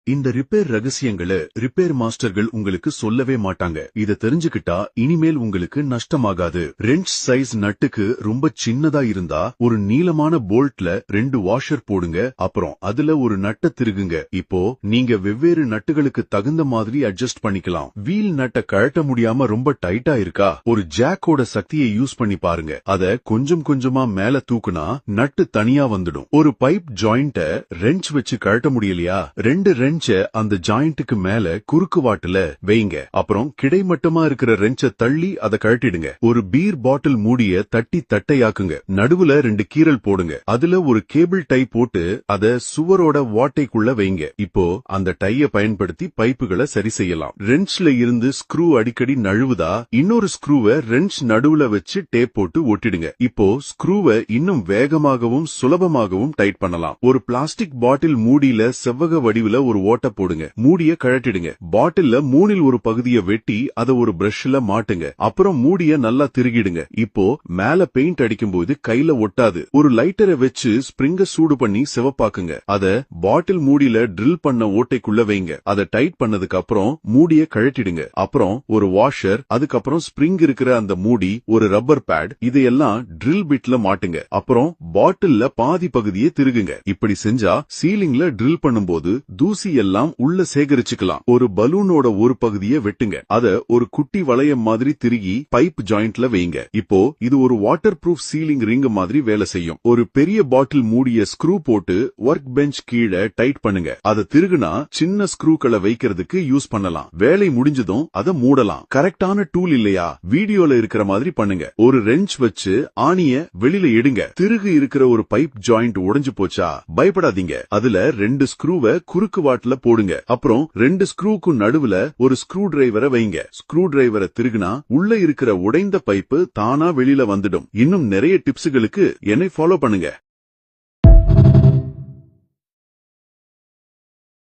இந்த ரிப்பேர் ரகசியங்களை ரிப்பேர் மாஸ்டர்கள் உங்களுக்கு சொல்லவே மாட்டாங்க. இத தெரிஞ்சுக்கிட்டா இனிமேல் உங்களுக்கு நஷ்டமாகாது. ரெஞ்ச் சைஸ் நட்டுக்கு ரொம்ப சின்னதா இருந்தா ஒரு நீளமான போல்ட்ல 2 வாஷர் போடுங்க. அப்புறம் அதுல ஒரு நட்டை திருகுங்க. இப்போ நீங்க வெவ்வேறு நட்டுகளுக்கு தகுந்த மாதிரி அட்ஜஸ்ட் பண்ணிக்கலாம். வீல் நட்டை கழட்ட முடியாம ரொம்ப டைட்டா இருக்கா, ஒரு ஜாக்கோட சக்தியை யூஸ் பண்ணி பாருங்க. அத கொஞ்சம் கொஞ்சமா மேல தூக்குனா நட்டு தனியா வந்துடும். ஒரு பைப் ஜாயிண்ட ரெஞ்ச் வச்சு கழட்ட முடியலையா, 2 ரெஞ்ச் அந்த ஜாயிண்ட்டுக்கு மேல குறுக்கு வாட்டுல வைங்க. அப்புறம் கிடைமட்டமா இருக்கிற ரெஞ்ச தள்ளி அதை கழட்டிடுங்க. ஒரு பீர் பாட்டில் மூடிய தட்டி தட்டையாக்குங்க. நடுவுல 2 கீறல் போடுங்க. அதுல ஒரு கேபிள் டை போட்டு அத சுவரோட வாட்டைக்குள்ள வைங்க. இப்போ அந்த டைய பயன்படுத்தி பைப்புகளை சரி செய்யலாம். ரெஞ்ச்ல இருந்து ஸ்க்ரூ அடிக்கடி நழுவுதா, இன்னொரு ஸ்க்ரூவை ரெஞ்ச் நடுவுல வச்சு டேப் போட்டு ஒட்டிடுங்க. இப்போ ஸ்க்ரூவை இன்னும் வேகமாகவும் சுலபமாகவும் டைட் பண்ணலாம். ஒரு பிளாஸ்டிக் பாட்டில் மூடியில செவ்வக வடிவுல ஒரு ஓட்ட போடுங்க. மூடிய கழட்டிடுங்க. பாட்டில்ல 3 ஒரு பகுதியை வெட்டி அதை ஒரு பிரஷ்ல மாட்டுங்க. அப்புறம் மூடிய நல்லா திருகிடுங்க. இப்போ மேல பெயிண்ட் அடிக்கும் போது கையில ஒட்டாது. ஒரு லைட்டரை வச்சு ஸ்ப்ரிங்க சூடு பண்ணி சிவப்பாக்குங்க. அத பாட்டில் மூடியில ட்ரில் பண்ண ஓட்டைக்குள்ள வைங்க. அதை டைட் பண்ணதுக்கு அப்புறம் மூடிய கழட்டிடுங்க. அப்புறம் ஒரு வாஷர், அதுக்கப்புறம் ஸ்ப்ரிங் இருக்கிற அந்த மூடி, ஒரு ரப்பர் பேட், இதையெல்லாம் ட்ரில் பிட்ல மாட்டுங்க. அப்புறம் பாட்டில்ல பாதி பகுதியை திருகுங்க. இப்படி செஞ்சா சீலிங்ல ட்ரில் பண்ணும்போது தூசி எல்லாம் உள்ள சேகரிச்சுக்கலாம். ஒரு பலூனோட ஒரு பகுதியை வெட்டுங்க. அத ஒரு குட்டி வளையம் மாதிரி திருகி பைப் ஜாயிண்ட்ல வைங்க. இப்போ இது ஒரு வாட்டர் ப்ரூஃப் சீலிங் ரிங் மாதிரி வேலை செய்யும். ஒரு பெரிய பாட்டில் மூடிய ஸ்க்ரூ போட்டு ஒர்க் பெஞ்ச் கீழே டைட் பண்ணுங்க. அதை திருகுனா சின்ன ஸ்க்ரூக்களை வைக்கிறதுக்கு யூஸ் பண்ணலாம். வேலை முடிஞ்சதும் அதை மூடலாம். கரெக்டான டூல் இல்லையா, வீடியோல இருக்கிற மாதிரி பண்ணுங்க. ஒரு ரெஞ்ச் வச்சு ஆணிய வெளியில எடுங்க. திருகு இருக்கிற ஒரு பைப் ஜாயிண்ட் உடைஞ்சு போச்சா, பயப்படாதீங்க. அதுல 2 ஸ்க்ரூவை குறுக்கு வாட்டுல போடுங்க. அப்புறம் 2 ஸ்க்ரூக்கு நடுவுல ஒரு ஸ்க்ரூ டிரைவரை வைங்க. ஸ்க்ரூ டிரைவரை திருகுனா உள்ள இருக்கிற உடைந்த பைப்பு தானா வெளியில வந்துடும். இன்னும் நிறைய டிப்ஸ்களுக்கு என்னை ஃபாலோ பண்ணுங்க.